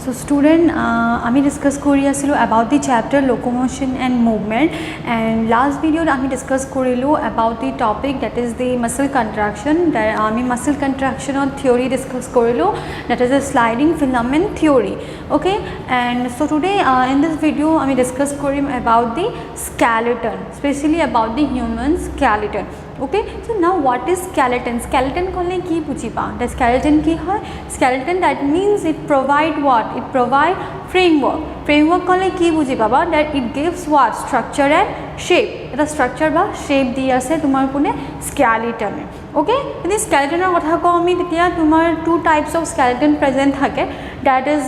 So student, আমি discuss কৰি আছিলোঁ about the chapter locomotion and movement, and last video আমি ডিসকাস কৰিলোঁ about the topic that is the muscle contraction. আমি muscle contraction theory discuss কৰিলোঁ, that is a sliding filament theory. Okay, and so today in this video আমি discuss Karim about the skeleton, especially about the human skeleton. Okay, so now what is skeleton? Skeleton kole ki bujiba? The skeleton ki hoy? Skeleton, that means it provide what? It provide framework. Framework kole ki bujiba ba? That it gives what? Structure and shape. Eta structure ba shape di ase tumar kone skeleton. Okay, this skeleton er kotha ko ami tetia tumar two types of skeleton present thake, that is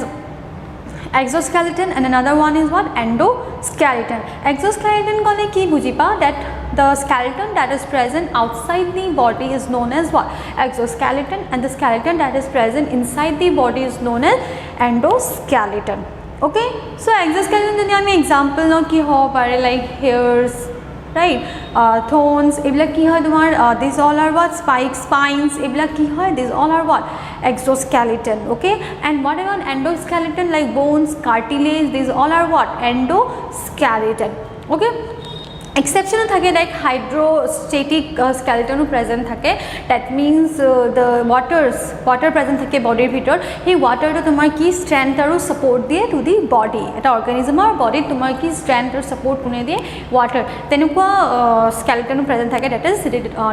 exoskeleton and another one is what? Endoskeleton. Exoskeleton kole ki bujiba? That the skeleton that is present outside the body is known as what? Exoskeleton, and the skeleton that is present inside the body is known as endoskeleton. Okay, so exoskeleton jodi ami example no ki ho pare, like hairs, right, thorns, ebla ki hoy tomar these all are what? Spikes, spines, ebla ki hoy? These all are what? Exoskeleton. Okay, and what about endoskeleton? Like bones, cartilage, these all are what? Endoskeleton. Okay, exception thake like hydrostatic skeleton present thake, that means the water present thake body bhitor, he water to tomar ki strength aru support diye to the body, eta organism or body tomar ki strength aru support kune diye water, tenukwa skeleton present thake, that is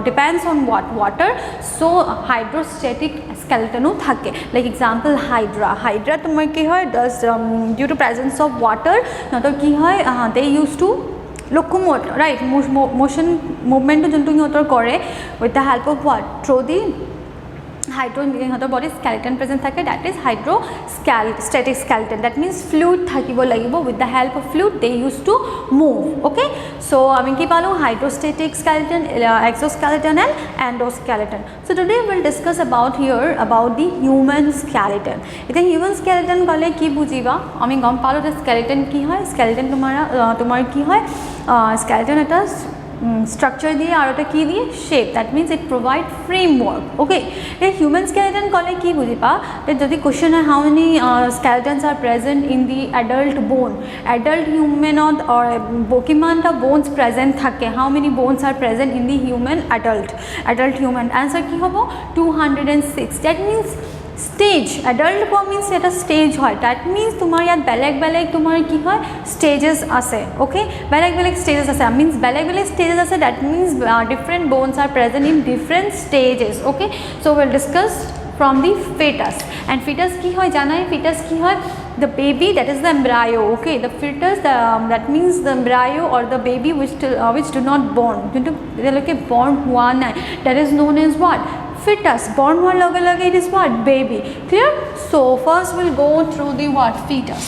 depends on what? Water. So hydrostatic skeleton thake, like example hydra tomar ki hoy? Does due to presence of water notor ki hoy? They used to locomote, right, motion movement jontu hihotor kore with the help of what? Through the hihotor body skeleton present thake, that is hydrostatic skeleton. That means fluid thakibo lagibo, with the help of fluid they used to move. Okay, so ami ki palu? Hydrostatic skeleton, exoskeleton and endoskeleton. So today we will discuss about the human skeleton. Eta human skeleton kole ki bujiba? Ami gom palu the skeleton ki hoy? Skeleton tomar ki hoy? Skeleton eta structure diye aru eta ki diye? Shape. That means it provide framework. Okay, a human skeleton kole ki bujiba? That jodi question hai how many skeletons are present in the adult bone, adult human or kiman ta bones present thake, how many bones are present in the human adult human? Answer ki hobo? 206. That means stage, adult ko means eta stage hoy, that means tumar yat beleg tumar ki hoy? Stages ase. Okay, beleg stages ase, means beleg stages ase, that means different bones are present in different stages. Okay, so we'll discuss from the fetus. And fetus ki hoy jana hai? Fetus ki hoy? The baby, that is the embryo. Okay, the fetus, that means the embryo or the baby which do not born, born hua nahi, that is known as what? Fetus. Born hua lage it is what? Baby. Clear? So first we'll go through the what? Fetus.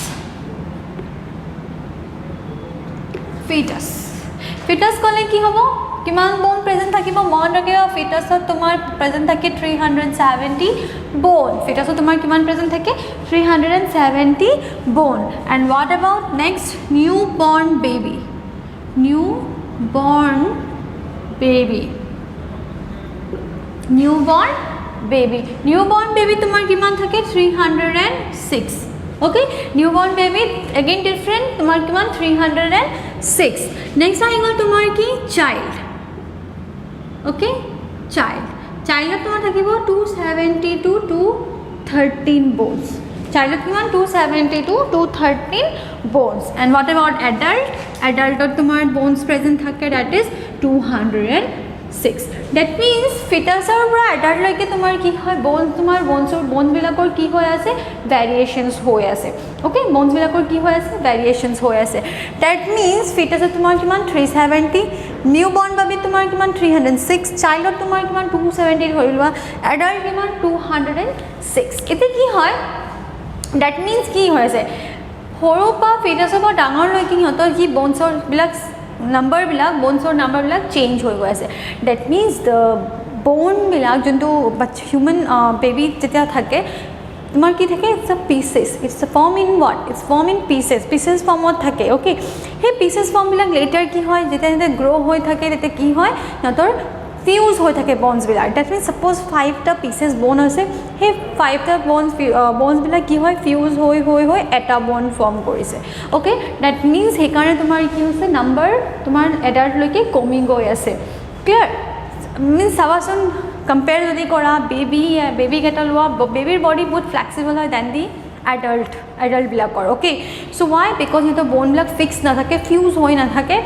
Fetus kole ki hobo? Kiman bone present thakibo? Mon rakiba fetus tomar present thake 370 bone. Fetus tomar kiman present thake? 370 bone. And what about next? Newborn baby. Newborn baby tomar kiman thake? 306. Okay, newborn baby again different, tomar kiman? 306. Next I go tomar ki child. Okay, child tomar thakibo 270 to 213 bones. Child kiman? 270 to 213 bones. And what about adult tomar bones present thake, that is 206. That means fetus or adult like tomar ki hoy? Bones tomar bones bilakor ki hoy ase? Variations hoy ase. Okay, bones bilakor ki hoy ase? Variations hoy ase. That means fetus tomar kiman? 370, newborn baby tomar kiman? 306, child tomar kiman? 270 hoilwa, adult kiman? 206. Ete ki hoy? That means ki hoy ase? Horo pa fetus pa dangor loi ki hihotor ki bones bilak number change hoi goi ase. That means the bone bilak jontu human baby jetya thake tomar ki thake? It's a pieces. It's a form in what? It's form in pieces form ot thake. Okay, he pieces form bilak later ki hoy? Jete grow hoi thake tete ki hoy? Notor fuse হৈ থাকে বনছবিলাক that means suppose 5টা pieces বন আছে সেই 5টা বনছবিলাক কি হয় fuse হৈ হৈ হৈ এটা বন ফৰ্ম কৰিছে অ'কে ডেট মিনছ সেইকাৰণে তোমাৰ কি হৈছে নাম্বাৰ তোমাৰ এডাল্টলৈকে কমি গৈ আছে ক্লিয়াৰ মিনছ চাবাচোন কম্পেয়াৰ যদি কৰা বেবীকেইটা লোৱা বেবীৰ বডি বহুত ফ্লেক্সিবল হয় দেন দি এডাল্টবিলাকৰ অ'কে চ' ৱাই বিকজ সিহঁতৰ বনবিলাক ফিক্স নাথাকে ফিউজ হৈ নাথাকে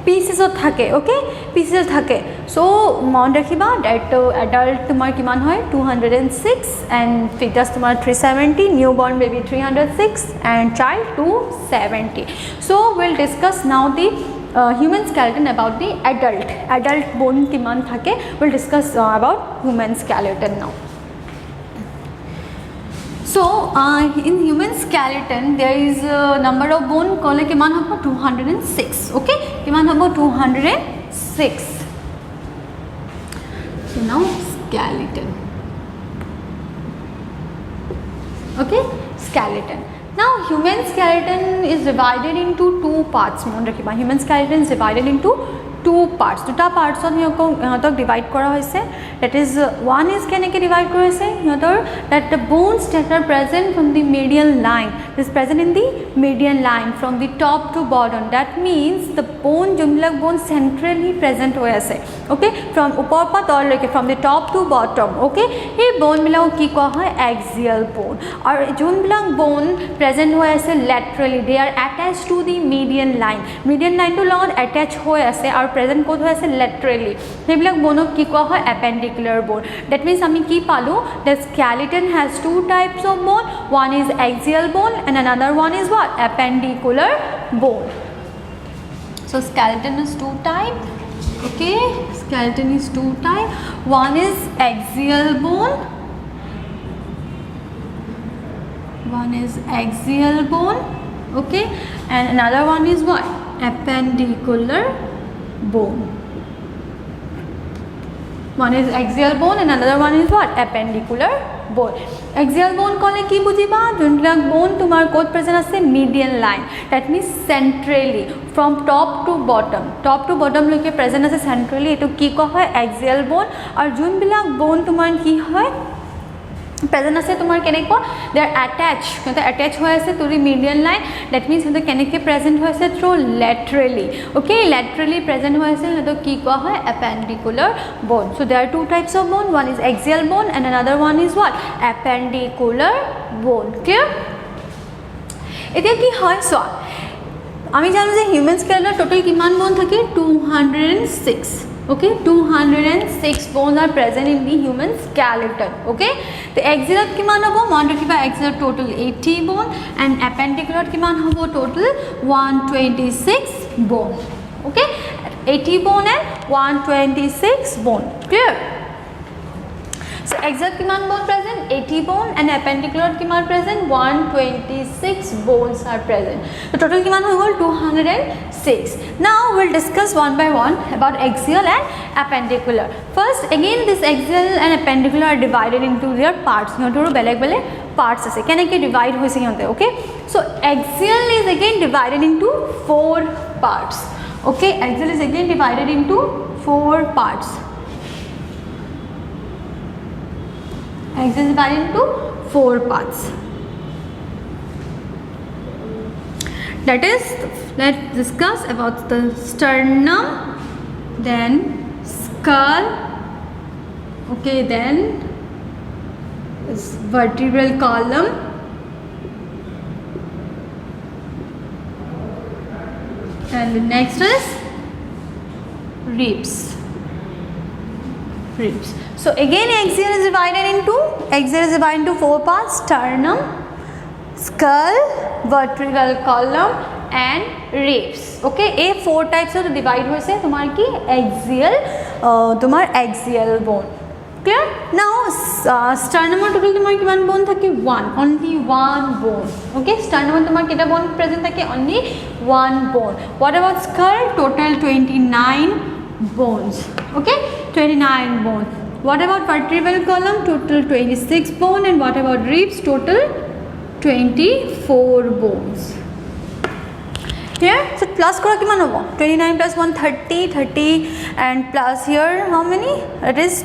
পিচেছত থাকে অ'কে পিচেছ থাকে চ' মনত ৰাখিবা ডেট এডাল্ট তোমাৰ কিমান হয় 206 এণ্ড ফিটাছ তোমাৰ 370 নিউ বৰ্ণ বেবী 306 এণ্ড চাইল্ড 270 চ' will discuss now the human skeleton about the adult bone kiman thake we'll discuss about human skeleton now so in human skeleton there is a number of bone kole kiman hobo 206 okay kiman hobo 206 so now skeleton okay skeleton now human skeleton is divided into two parts mon rakhiba human skeleton is divided into two parts duta parts on hiatok divide kora hoise that is one is keneke divide kora hoise hiator that the bones that are present from the median line is present in the median line from the top to bottom that means the bone jumlak bone centrally present hoy ase okay from upor pa tor loke from the top to bottom okay ei bone bilak ki koa hoy axial bone or jumlak bone present hoy ase laterally they are attached to the median line to lot attach hoy ase or present code hoy ase laterally hebilak bonok ki koa hoy appendicular bone that means ami ki palu the skeleton has two types of bone one is axial bone and another one is what appendicular bone so skeleton is two type okay skeleton is two type one is axial bone okay and another one is what appendicular bone one is axial bone and another one is what appendicular bone axial bone kole ki bujiba junlak bone tumar kod present ase median line that means centrally from top to bottom loke present ase centrally eto ki ko hoy axial bone or junbilak bone tumar ki hoy present ase tumar keneko they are attached hoy ase to the median line that means the keneke present hoy ase through laterally okay laterally present hoy ase to ki koa hoy appendicular bone so there are two types of bone one is axial bone and another one is what appendicular bone clear etia ki hoy so ami janu je human skeleton total kiman bone thake 206 okay 206 bones are present in the human skeleton okay the axial kiman hobo mon rakhiba axial total 80 bone and appendicular kiman hobo total 126 bone okay 80 bone and 126 bone clear so axial kiman bone present 80 bone and appendicular kiman present 126 bones are present so total kiman hoy 206 now we'll discuss one by one about axial and appendicular first again this axial and appendicular are divided into their parts hiotoro beleg parts ase keneke divide hoise hionte okay so axial is again divided into four parts okay axial is again divided into four parts axial is divided into four parts that is let's discuss about the sternum then skull okay then this vertebral column and the next is ribs so again axial is divided into four parts sternum skull vertebral column and ribs okay a four types of divide hoise tumar ki axial bone clear now sternum total tumar kiman bone thake only one bone okay sternum tumar keta bone present thake only one bone what about skull total 29 bones okay 29 bones what about vertebral column total 26 bone and what about ribs total 24 bones Here, so plus kora kiman hobo 29 plus 1 30 and plus here how many, it is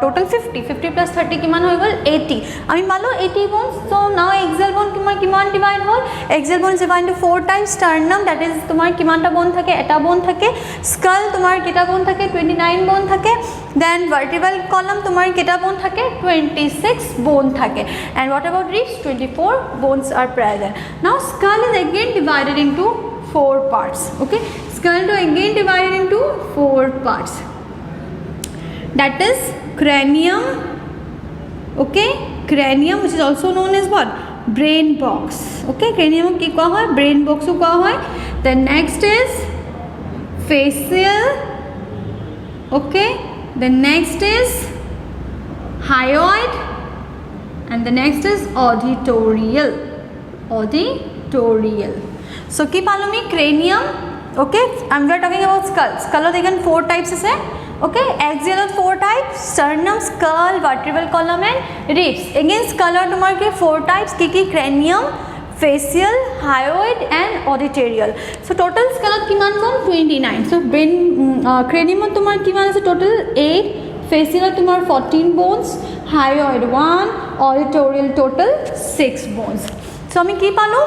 total 50 plus 30 kiman hoy gol 80 ami malo 80 bones. So now axial bone kiman divide hol, axial bone is divided into 4 times. Sternum that is tumar kiman ta bone thake, eta bone thake. Skull tumar kita bone thake, 29 bone thake. Then vertebral column tumar kita bone thake, 26 bone thake. And what about ribs, 24 bones are present. Now skull is again divided into 4 parts. Okay, skull to again divided into 4 parts, that is cranium. Okay, cranium which is also known as what, brain box. Okay, cranium ki koha hoy, brain box ko koha hoy. Then next is facial. Okay, the next is hyoid and the next is auditorial. So keep follow me, cranium. Okay, and we are talking about skull. Skull again 4 types is it. Okay, axial 4 types, sternum, skull, vertebral column and ribs. Again skull tumar ke 4 types ki cranium, facial, hyoid and auditorial. So total skull kiman bone 29. So brain cranium tumar kiman ase total 8, facial tumar 14 bones, hyoid 1, auditorial total 6 bones. So ami ki palo,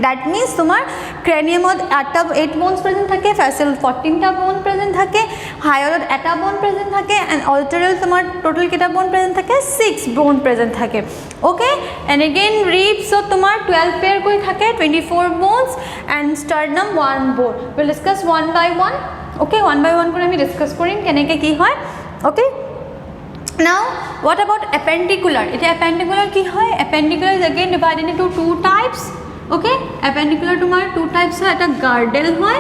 that means tumar cranium od 8 bones present thake, facial 14 ta bone present thake, hyoid 8 bone present thake and auditorial tumar total kita bone present thake, 6 bone present thake. Okay, and again ribs so tumar 12 pair koi thake, 24 bones and sternum 1 bone. We'll discuss one by one. Okay, one by one kore ami discuss korim keneke ki hoy. Okay, now what about appendicular? It appendicular ki hoy, appendicular is again divided into 2 types. Okay, appendicular tumar 2 types hai, eta girdle hoy.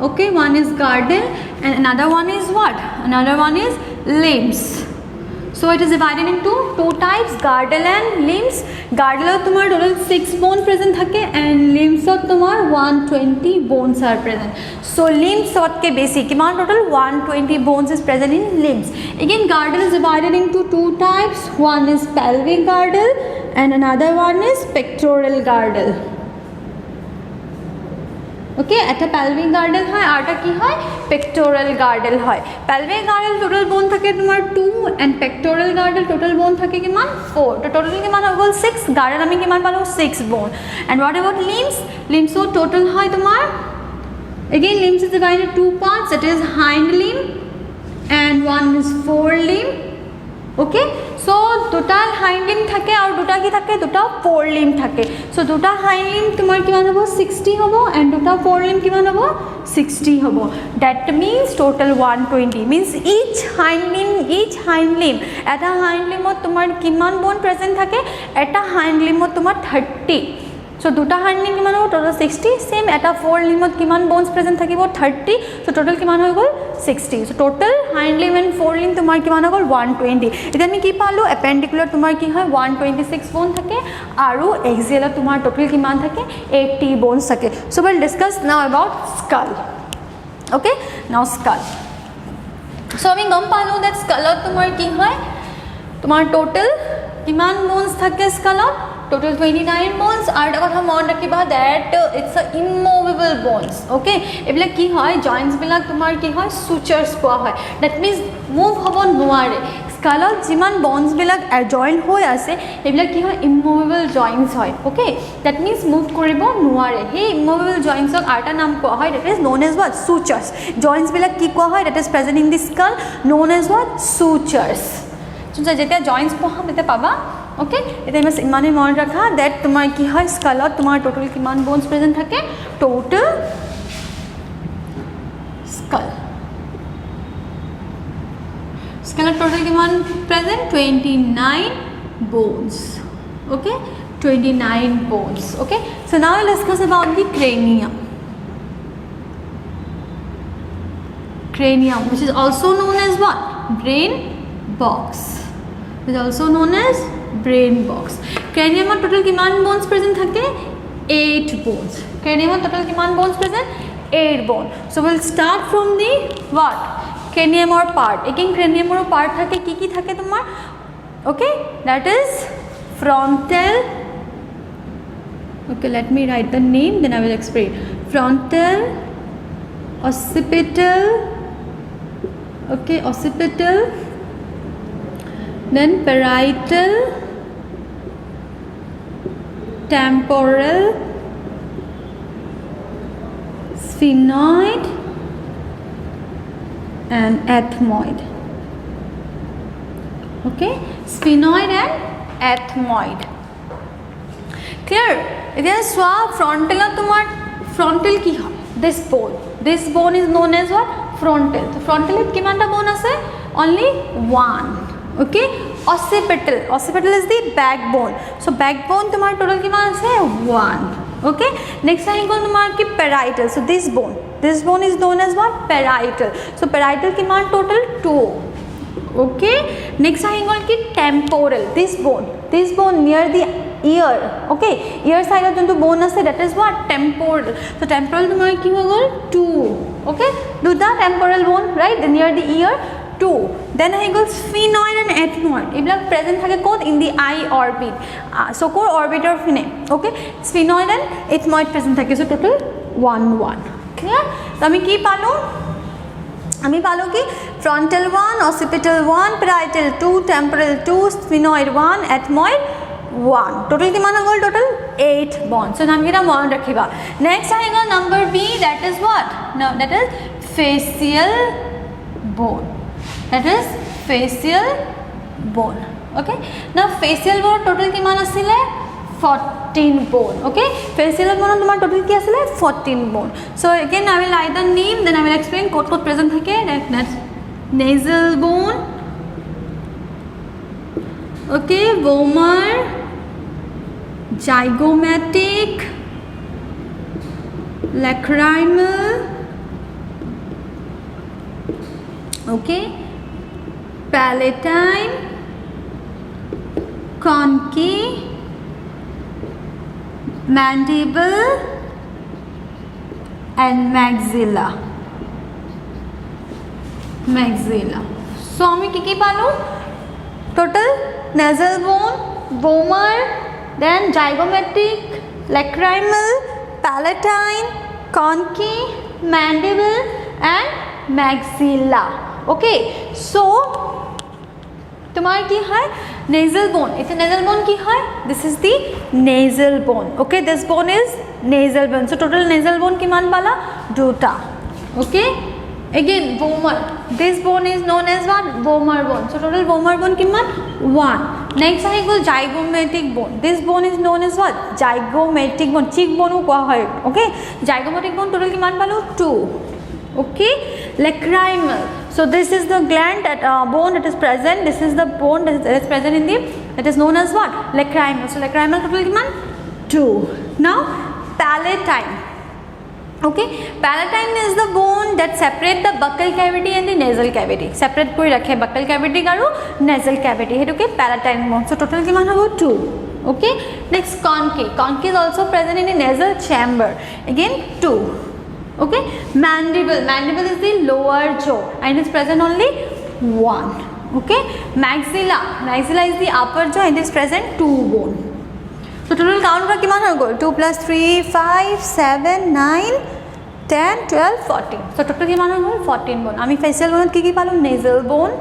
Okay, one is girdle and another one is what, another one is limbs. So it is divided into 2 types, girdle and limbs. Girdle tumar total 6 bones present thake and limbs tumar 120 bones are present. So limbs ke basic kiman total 120 bones is present in limbs. Again girdle is divided into 2 types, one is pelvic girdle and another one is pectoral girdle. Okay, eta pelvic girdle hoy, arta ki hoy, pectoral girdle hoy. Pelvic girdle total bone thake tumar 2 and pectoral girdle total bone thake kiman 4. To total kiman hogol 6, girdle ami kiman palo 6 bone. And what about limbs? Limbs so total hoy tumar, again limbs is divided into 2 parts, that is hind limb and one is forelimb. Okay, so দুটা hind limb থাকে আর দুটা কি থাকে, দুটা fore limb থাকে. So দুটা hind limb তোমার কিমান হবো 60 হবো and দুটা fore limb কিমান হবো 60 হবো. That means total 120 means each hind limb এটা hind limb তোমার কিমান bone present থাকে, এটা hind limb তোমার 30. So দুটা hind limb কিমান হবো total 60, same এটা fore limb কিমান bones present থাকিব 30. So total কিমান হৈ গল 60. So total hind limb and fore limb তোমার কিমান হৈ গল 120. এতিয়া আমি কি পালো, appendicular তোমার কি হয় 126 bone থাকে আৰু axial তোমার total কিমান থাকে 80 bones থাকে. So we'll discuss now about skull. Okay, now skull. So আমি গম পালো that skull তোমার কি হয়, তোমার total কিমান bones থাকে skull, total 29 bones. আর এটা কথা মন রাখিবা that it's a immovable bones. Okay, এবিলা কি হয়, joints বিলাক তোমার কি হয় sutures কোৱা হয়, that means move হ'ব নোৱাৰে. স্কালত যিমান bones বিলাক adjoint হৈ আছে এবিলা কি হয় immovable joints হয়. Okay, that means move কৰিব নোৱাৰে. সেই immovable joints ক আৰটা নাম কোৱা হয়, that is known as what, sutures. Joints বিলাক কি কোৱা হয়, that is present in the skull, known as what, sutures. যেতিয়া joints পঢ়াম তেতিয়া পাবা. Okay, এতিয়া আমি ইমানে মনত ৰাখা that তোমাৰ কি হয় স্কালত তোমাৰ টোটাল কিমান bones present থাকে, total skull total kiman present 29 bones. Okay, 29 bones. Okay, so now we'll discuss about the cranium. Cranium, which is also known as what, brain box, is also known as brain box. Cranium total kiman bones present thake 8 bones. Cranium total kiman bones present 8 bone. So we'll start from the what, cranium or part. Again cranium or part থাকে কি কি থাকে তোমার, okay, that is frontal, Okay, let me write the name, then I will explain. Frontal, occipital, okay, occipital, then parietal, temporal, sphenoid and ethmoid. Okay, sphenoid and ethmoid. Clear? এতিয়া চোৱা ফ্ৰণ্টেলত তোমাৰ ফ্ৰণ্টেল কি হয় this bone is known as what frontal so frontaলত কিমানটা bone আছে only one okay occipital is the backbone so backbone তোমাৰ total কিমান আছে one okay next আহি গ'ল তোমাৰ কি parietal so this bone is known as what parietal so parietal কিমান total two okay next ahi gol ki temporal this bone near the ear okay ear side of jontu bone ase that is what temporal so temporal tumar ki ho gol 2 okay do the temporal bone right near the ear 2 then ahi gol sphenoid and ethmoid ebla present thake kot in the eye orbit so core orbiter fine okay sphenoid and ethmoid present thake so total 1 clear so ami ki palo আমি পালো কি frontal 1 occipital 1 parietal 2 temporal 2 sphenoid 1 ethmoid 1 total কিমান হল total 8 bone so নাম কিটা মন ৰাখিবা next আইগা number b that is what now that is facial bone okay now facial bone total কিমান আছিল 14 bone okay facial bone tomar total ki asile 14 bone so again I will write the name then I will explain code present thake that's nasal bone okay vomer zygomatic lacrimal okay palatine concave mandible and maxilla so ami ki palo total nasal bone vomer then zygomatic lacrimal palatine concave mandible and maxilla okay so तुम्हार की है nasal bone इसे nasal bone की है this is the nasal bone okay this bone is nasal bone so total nasal bone की मान वाला दूटा okay again vomer this bone is known as what vomer bone so total vomer bone की मान 1 next है को zygomatic bone this bone is known as what zygomatic bone cheek bone को कहा है okay zygomatic bone total की मान वाला 2 okay lacrimal so this is the gland that bone that is present this is the bone that is present in the that is known as what lacrimal so lacrimal total kiman 2 now palatine okay palatine is the bone that separate the buccal cavity and the nasal cavity separate kori rakhe buccal cavity aru nasal cavity hetuke palatine bone so total kiman hobo 2 okay next concave is also present in the nasal chamber again 2 okay mandible is the lower jaw and it is present only 1 okay maxilla is the upper jaw and it is present 2 bone so total count ra kiman hoy gol 2 plus 3 5 7 9 10 12 14 so total kiman hoy gol 14 bone ami facial bone ki palo nasal bone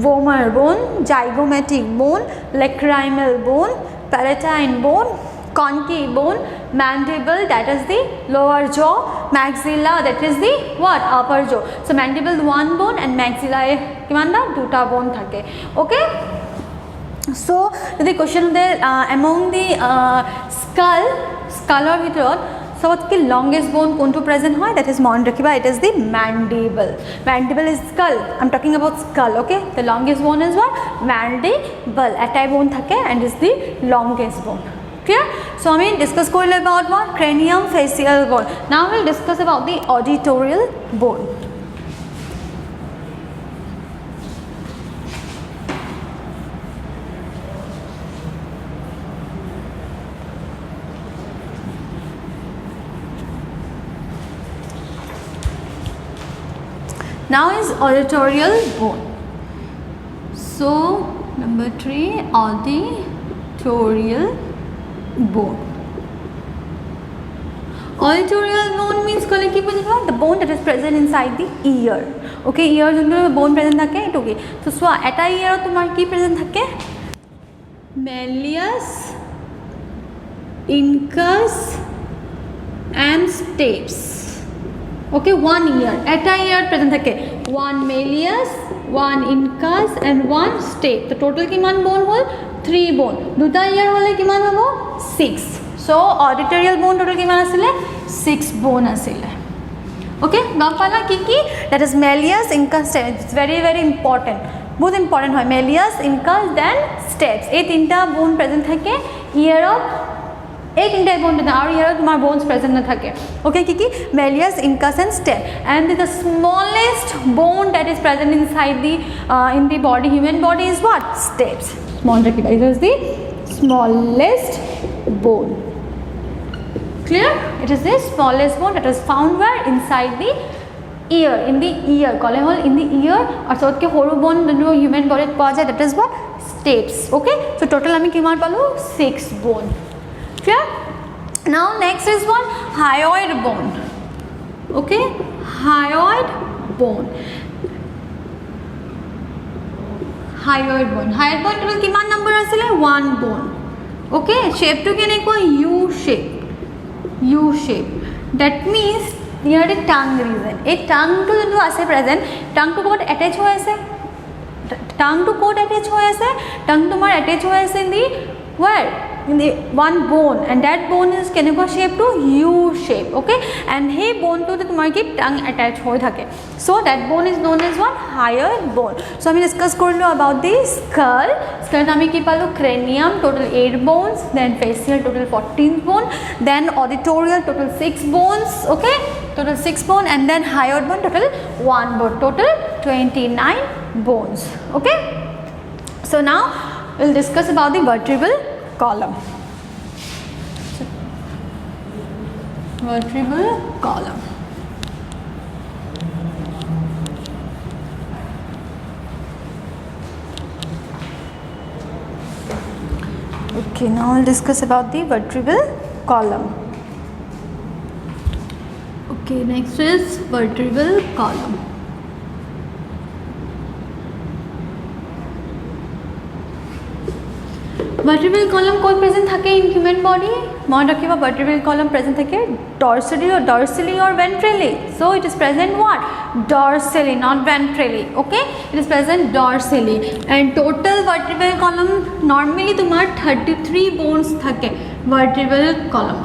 vomer bone zygomatic bone lacrimal bone palatine bone concave bone mandible that is the lower jaw maxilla that is the what upper jaw so mandible one bone and maxilla kiman na duta bone thake okay so the question there among the skull or bhitorot sobotke longest bone kontu present hoy that is mon rakhiba it is the mandible is skull I'm talking about skull okay the longest bone is what mandible atai bone thake and is the longest bone clear so I mean discuss korle about what cranium facial bone now we'll discuss about the auditorial bone now is auditorial bone so number 3 auditorial bone Auditorial bone means কলে কি বুঝবা the bone that is present inside the ear. Okay, ear যোনটো bone present থাকে এটো কি তো সোয়া এটা ear তোমার কি present থাকে malleus incus and stapes. Okay, one ear eta ear present থাকে one malleus one incus and one stape. তো total কিমান bone হল 3 bone. দুটা ear হলে কিমান হবো 6. So auditorial bone total কিমান আছিলে 6 bone আছিলে. Okay, গম পালা কি কি that is malleus incus stapes. It's very very important, বহুত important হয় malleus incus then stapes. এই তিনটা bone present থাকে ear of এই তিনটা bone আর ear of তোমার bones present না থাকে. Okay, কি কি malleus incus and stape. And the smallest bone that is present inside the in the body, human body, is what? Stapes. Small rakhiba, it is the smallest bone. Clear? It is the smallest bone that is found where? Inside the ear. In the ear. Kole hol in the ear. Or so ke horu bone jo human body paoja jay, that is what? Stapes. Okay? So total ami kiman palu 6 bone. Clear? Now next is what? Hyoid bone. Okay? Hyoid bone. Hyoid bone. Hyoid bone total kiman number asile 1 bone. Okay? Shape to keneko U shape. U shape. That means near the tongue region. A tongue to the ase present. Tongue to what attach hoye ase? Tongue to what attach hoye ase? Tongue to mar attach hoye ase in the where? In the one bone, and that bone is keneko shape to U shape. Okay, and hey bone to the tumar ki tongue attach hoye thake. So that bone is known as what? Hyoid bone. So আমি discuss korlo about the skull. Skull আমি কি পালো cranium total 8 bones, then facial total 14 bone, then auditorial total 6 bones. Okay, total 6 bone, and then hyoid bone total 1 bone, total 29 bones. Okay, so now we'll discuss about the vertebral column. Vertebral column. Okay, now we'll discuss about the vertebral column. Okay, next is vertebral column. Vertebral column कोई present থাকে in human body? मान रखिए वो vertebral column present থাকে dorsally or ventrally. So it is present what? Dorsally, not ventrally. Okay, it is present dorsally. And total vertebral column normally तुम्हार 33 bones থাকে vertebral column.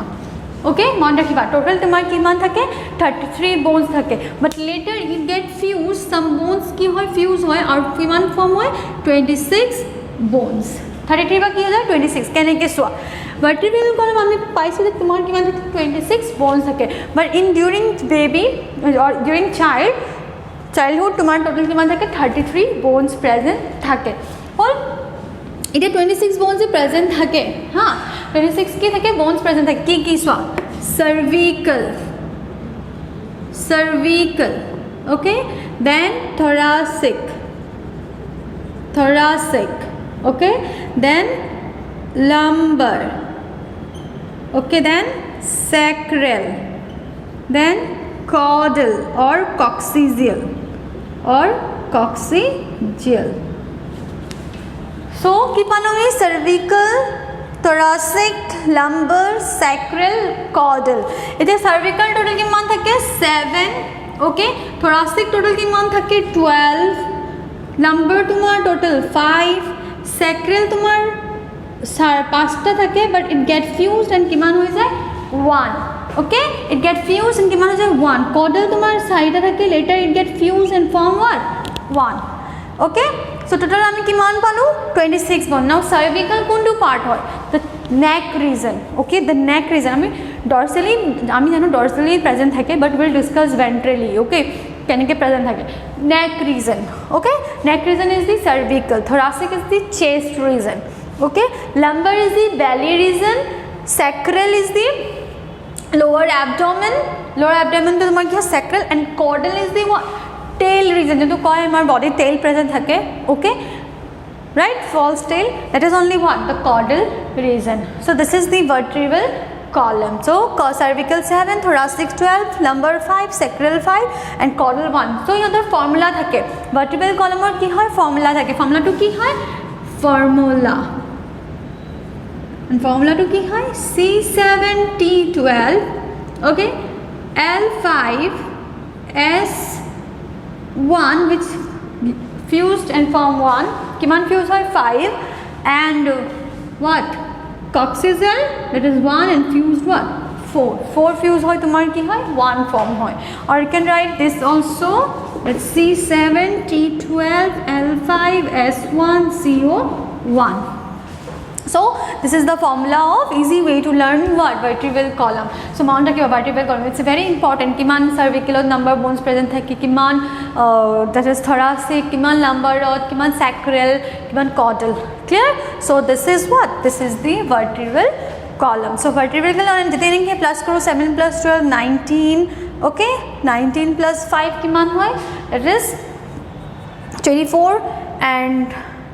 Okay, मान रखिए total तुम्हार किमान থাকে 33 bones থাকে. But later it get fused. Some bones की होय fuse होय और किमान form होय 26 bones. 33 বা কি হয়ে যায় 26 কেনেকে সোয়া vertebral column আমি পাইছি যে তোমার কিমান থাকে 26 bones থাকে but in during baby or during childhood তোমার টোটাল কিমান থাকে 33 bones প্রেজেন্ট থাকে অল এটা 26 bones প্রেজেন্ট থাকে হ্যাঁ 26 কি থাকে bones প্রেজেন্ট থাকে কি কি সোয়া cervical okay, then thoracic okay, then lumbar okay, then sacral, then caudal or coccygeal so keep on knowing cervical, thoracic, lumbar, sacral, caudal. It is cervical total ki मान থাকে 7 okay, thoracic total ki मान থাকে 12, lumbar তোমার total 5, sacral তোমার 5টা থাকে but it get fused and কিমান হয়ে যায় 1 okay, it get fused and কিমান হয়ে যায় 1, caudal তোমার সাইডে থাকে later it get fused and form what 1 okay, so total আমি কিমান পালো 26 bone. Now cervical কোনটো part হয় the neck region okay, the neck region আমি dorsally আমি জানো dorsally present থাকে but we'll discuss ventrally okay, কেনেকে present থাকে neck region okay, neck region is the cervical, thoracic is the chest region okay, lumbar is the belly region, sacral is the lower abdomen তো তোমার কি হয় sacral, and caudal is the what tail region যেটো কয় আমার body tail present থাকে okay, right, false tail, that is only what the caudal region. So this is the vertebral column. So cervical 7, thoracic 12, lumbar 5, sacral 5 and caudal 1. So ইহঁতৰ formula থাকে vertebral column or কি হয় formula থাকে formula to কি হয় formula and formula to কি হয় C7T12 okay L5 S1 which fused and form 1 কিমান fused হয় 5 and what coccygeal that is 1 and fused what 4 fused hoy tomar ki hoy 1 form hoy or you can write this also it's C7T12 L5 S1 CO1. So this is the formula of easy way to learn what vertebral column. So mount rakhiba vertebral column it's very important kiman cervical number bones present thake kiman that is thoracic kiman lumbar kiman sacral kiman caudal clear. So this is what this is the vertebral column. So vertebral column detaining hai plus karo 7 plus 12 19 okay 19 plus 5 kiman hoy that is 24 and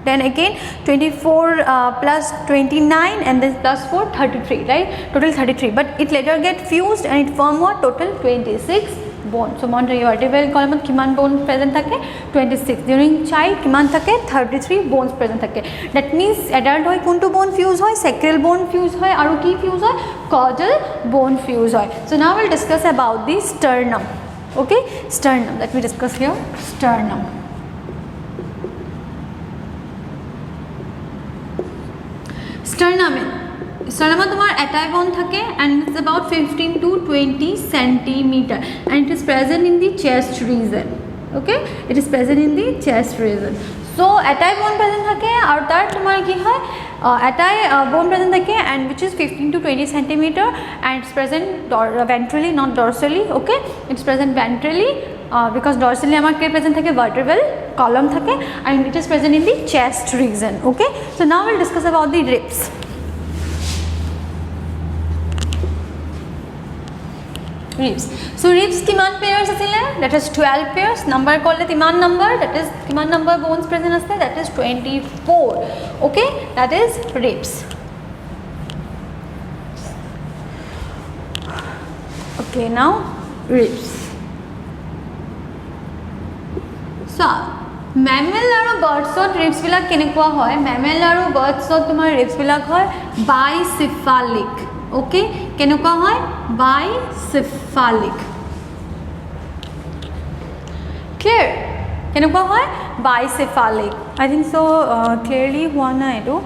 then again 24 plus 29 and then plus 4 33 right total 33 but it later get fused and it form what total 26 bone. So mon vertebral column kiman bone present thake 26 during child kiman thake 33 bones present thake that means adult hoy kuntu bone fuse hoy sacral bone fuse hoy aru ki fuse hoy caudal bone fuse hoy. So now we'll discuss about the sternum okay sternum let me discuss here sternum. Sternum তোমার এটাই bone থাকে and it's about 15 to 20 centimeter and it is present in the chest region okay it is present in the chest region. So এটাই bone present থাকে আর তার তোমার কি হয় এটাই bone present থাকে and which is 15 to 20 centimeter and it's present ventrally not dorsally okay it's present ventrally because dorsally amar ke present thake vertebral column thake and it is present in the chest region okay. So now we'll discuss about the ribs. So ribs kiman pairs asile that is 12 pairs number korle kiman number that is kiman number bones present asile that is 24 okay that is ribs okay. Now ribs. So mammal aru birds ot ribs bilak kenekwa hoy mammal aru birds ot tomar ribs bilak hoy bicephalic okay kenekwa hoy bicephalic clear kenekwa hoy bicephalic I think so clearly hua na etu.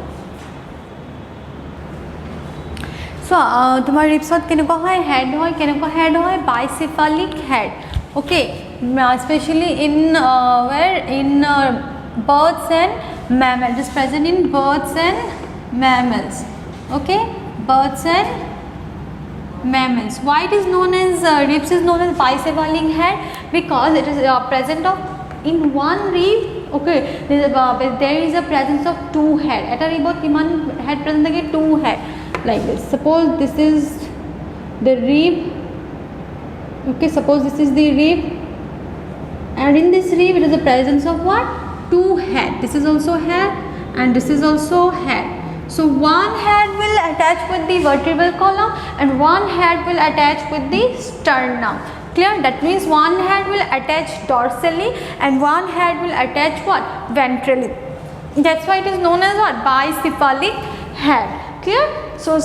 So tomar ribs ot kenekwa hoy head hoy kenekwa head hoy bicephalic head okay especially in where in birds and mammals it is present in birds and mammals okay birds and mammals. Why it is known as ribs is known as bicephalic head because it is present of in one rib okay there is a presence of two head at a rib kiman head present thake two head like this. Suppose this is the rib okay suppose this is the rib and in this rib it is the presence of what two head this is also head and this is also head. So one head will attach with the vertebral column and one head will attach with the sternum clear that means one head will attach dorsally and one head will attach what ventrally that's why it is known as what bicephalic head clear. So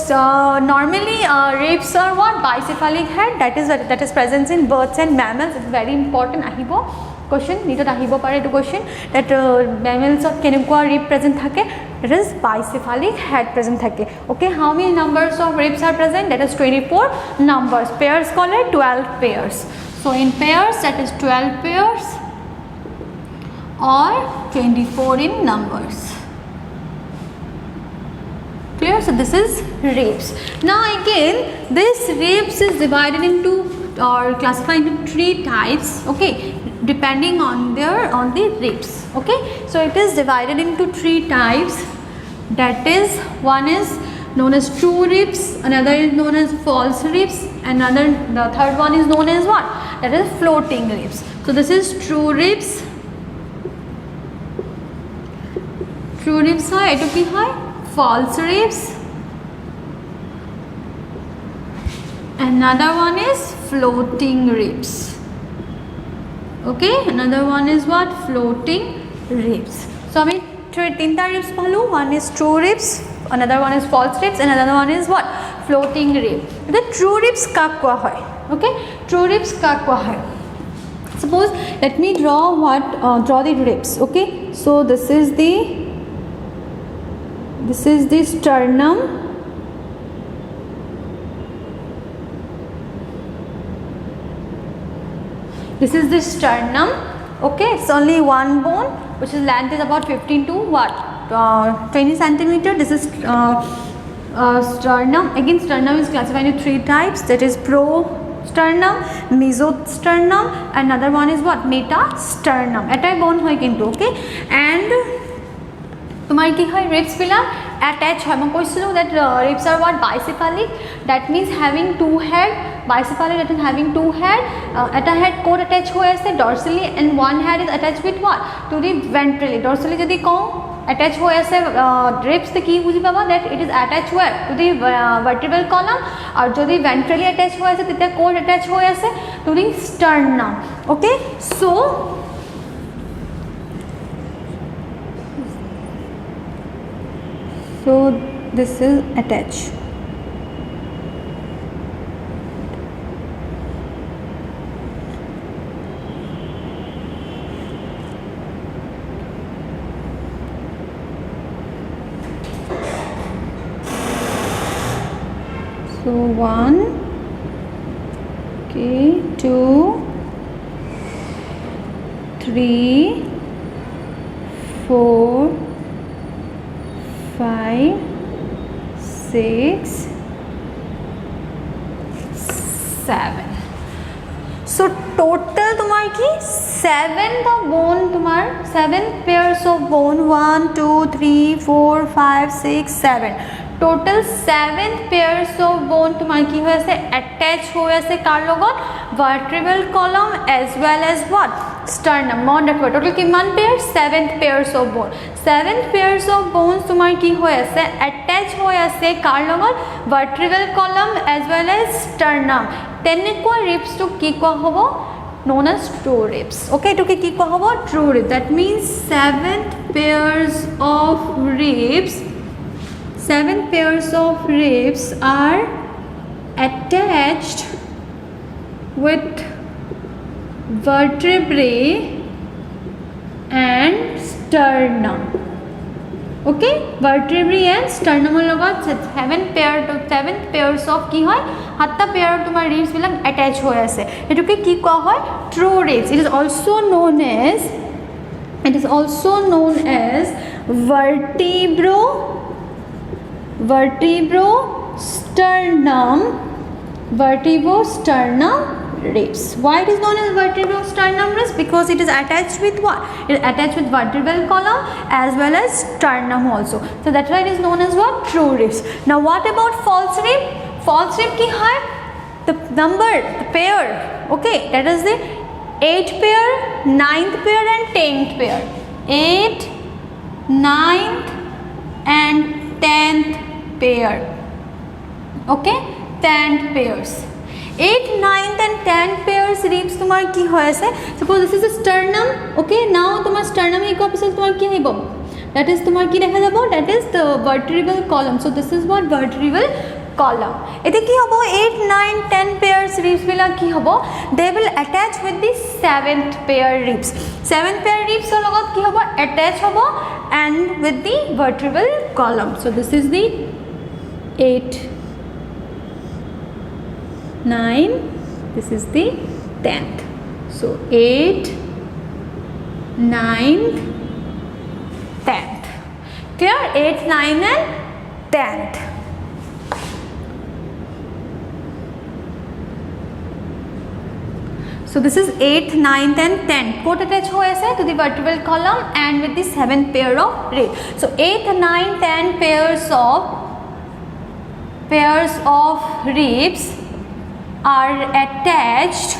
normally ribs are what bicephalic head that is present in birds and mammals it's very important ahibo question needed ahibo pare to question that mammals of kenekwa rib present thake it is bicephalic head present thake okay. How many numbers of ribs are present that is 24 numbers pairs called 12 pairs. So in pairs that is 12 pairs or 24 in numbers clear. So this is ribs. Now again this ribs is divided into or classified into three types okay depending on the ribs okay. So it is divided into three types that is one is known as true ribs another is known as false ribs another the third one is known as what that is floating ribs. So this is true ribs hoy etu ki hoy false ribs another one is floating ribs. Okay, another one is what? Floating ribs. So I mean tinta ribs palu. One is true ribs, another one is false ribs, and another one is what? Floating rib. The true ribs kak koa hoy. Okay, true ribs kak koa hoy. Suppose let me draw the ribs. Okay, so this is the sternum. This is the sternum. Okay, it's only one bone, which is length is about 15 to what? 20 centimeter. This is sternum. Again, sternum is classified into three types. That is prosternum, mesosternum, another one is what? Metasternum. Etai bone hoy kintu. Okay, and তোমার কি হয় ribs বিলাক attach হয় মই কৈছিলো that ribs are what? Bicephalic. That means having two head. Bicephalic, that is having two head. Eta head coat attach হৈ আছে dorsally and one head is attached with what? To the ventrally. Dorsally যদি কও attach হৈ আছে ribs তে কি বুঝি পাবা that it is attached where? To the vertebral column. আর যদি ventrally attach হৈ আছে তেতিয়া coat attach হৈ আছে to the sternum. Okay, so this is attached. So 1, okay, 2, 3, 4, 5, 6, 7. So total तुम्हार की 7 का bone तुम्हार 7 pairs of bone 1, 2, 3, 4, 5, 6, 7. Total 7 pairs of bone तुम्हार की हुए से attach हुए से कार लोगों vertebral column as well as what? Sternum. Mon रखो total किमान pair? 7 pairs of bone. 7 pairs of bones तुम्हार की हुए से attach हुए से कार लोगों vertebral column as well as sternum. Tennequa ribs to की को होवो known as true ribs. Okay, to की को होवो true ribs. That means 7 pairs of ribs. 7 pairs of ribs are attached with vertebrae and sternum. Okay, vertebrae and sternum লগত 7 pairs of কি হয় 7টা pair তোমাৰ ribs বিলাক attach হৈ আছে এটুকে কি কোৱা হয় true ribs. It is also known as vertebrosternum ribs. Why it is known as vertebrosternum ribs? Because it is attached with what? It is attached with vertebral column as well as sternum also. So that's why it is known as what? True ribs. Now what about false rib? False rib ki hai? The pair. Okay, that is the 8th pair, 9th pair and 10th pair. 8th, 9th and 10th pair. Okay, 10th pairs. 8th, 9th and 10th pairs ribs तुम्हार की होय আছে. Suppose this is a sternum. Okay, now तुम्हार sternum एक episode तुम्हार की है that is तुम्हार की देखा जाबो that is the vertebral column. So this is what vertebral column. এতে কি হবো 8, 9, 10 pairs ribs বিলা কি হবো they will attach with the 7th pair ribs. 7th pair ribs এর লগত কি হবো attach হবো and with the vertebral column. So this is the 8, 9, this is the 10th. So 8, 9th, 10th. Clear? 8th, 9th and 10th. So this is 8th, 9th and 10th. Coat attach ho aise to the vertebral column and with the 7th pair of ribs. So 8th, 9th and pairs of ribs are attached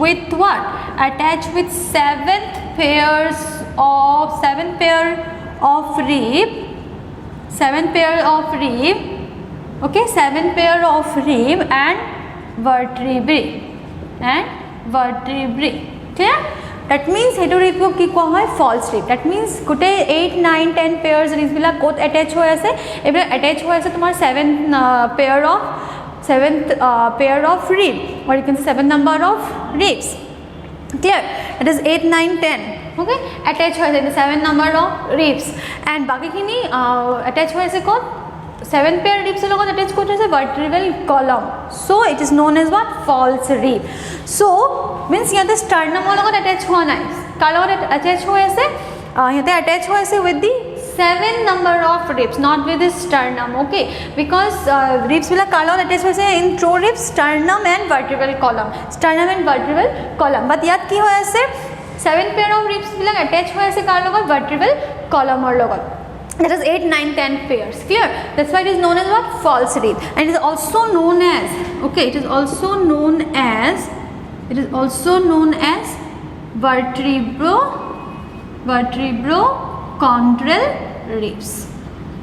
with what? Attached with 7th pair of rib okay, 7 pair of rib and vertebrae clear. That means সেইটো ৰিবক কি কোৱা হয় false rib. That means গোটেই 8 9 10 pairs ribs বিলাক ক'ত attach হৈ আছে, এইবিলাক attach হৈ আছে তোমাৰ 7th pair of rib, or you can say 7 number of ribs, clear. It is 8 9 10, okay, attach হৈ আছে 7 number of ribs, and বাকিখিনি attach হৈ আছে ক'ত 7 pair ribs লগত attach কৰি আছে vertebral column, so it is known as what false rib. So means ইয়াতে sternum লগত attach হোৱা নাই, কাৰ লগত attach হৈ আছে ইয়াতে attach হৈ আছে with the 7 number of ribs, not with the sternum, okay, because ribs বিলাক কাৰ লগত attach হৈছে in true ribs sternum and vertebral column, but ইয়াত কি হৈ আছে 7 pair of ribs black attach হৈ আছে কাৰ লগত vertebral column ৰ লগত. That is 8 9 10 pairs, clear. That's why it is known as what false rib, and it is also known as, okay, it is also known as vertebrochondral ribs,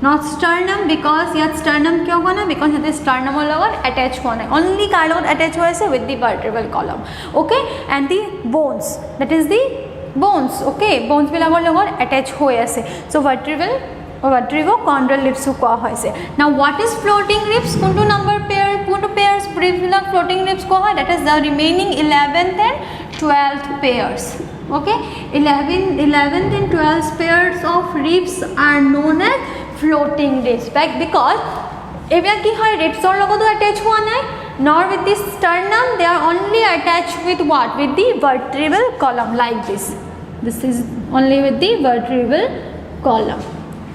not sternum, because yet sternum kya hona, because it is sternum logot attach hona, only car logot attach hoise with the vertebral column, okay, and the bones, that is the bones, okay, bones bilagor logot attach hoye ase, so vertebrochondral ribs koa hoise. Now what is floating ribs, kuntu pairs ribs bilak floating ribs koa hoy, that is the remaining 11th and 12th pairs, okay, 11th and 12th pairs of ribs are known as floating ribs, because এইবিলাক কি হয় ribs or লগতো attach হোৱা নাই, nor with the sternum, they are only attached with what, with the vertebral column, like this is only with the vertebral column.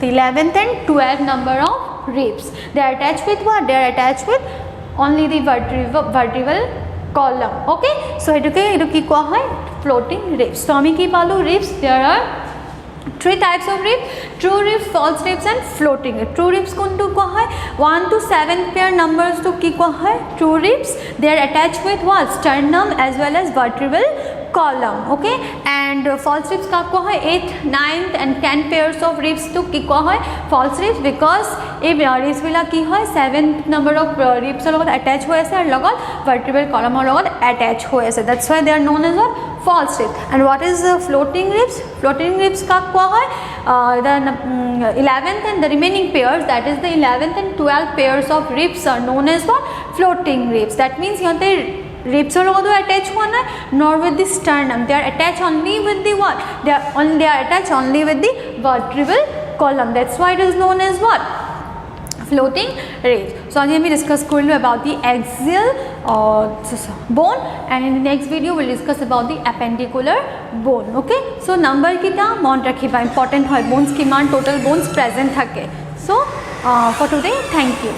The 11th and 12th number of ribs, they are attached with what, they are attached with only the vertebral column, okay. So etu ki koa hoy floating ribs. So ami ki palu ribs, there are 3 types of ribs: true ribs, false ribs and floating ribs. True ribs kuntu koa hoy 1 to 7 pair numbers to ki koa hoy true ribs, they are attached with what, sternum as well as vertebral column, okay, and false ribs ka koa hoy 8 9th and 10 pairs of ribs to ki koa hoy false ribs, because ei ribs bila ki hoy 7th number of ribs logot attach hoy ase ar logot vertebral column logot attach hoy ase, that's why they are known as what false ribs. And what is floating ribs? Floating ribs ka koa hoy the 11th and the remaining pairs, that is the 11th and 12th pairs of ribs are known as what floating ribs. That means yate ribs are also attached one, nor with the sternum, they are attached only with the what, they are attached only with the vertebral column, that's why it is known as what floating ribs. So again we discuss about the axial bone, and in the next video we will discuss about the appendicular bone, okay. So number kita mon rakhiba, important hoy bones kiman total bones present thake. So for today, thank you.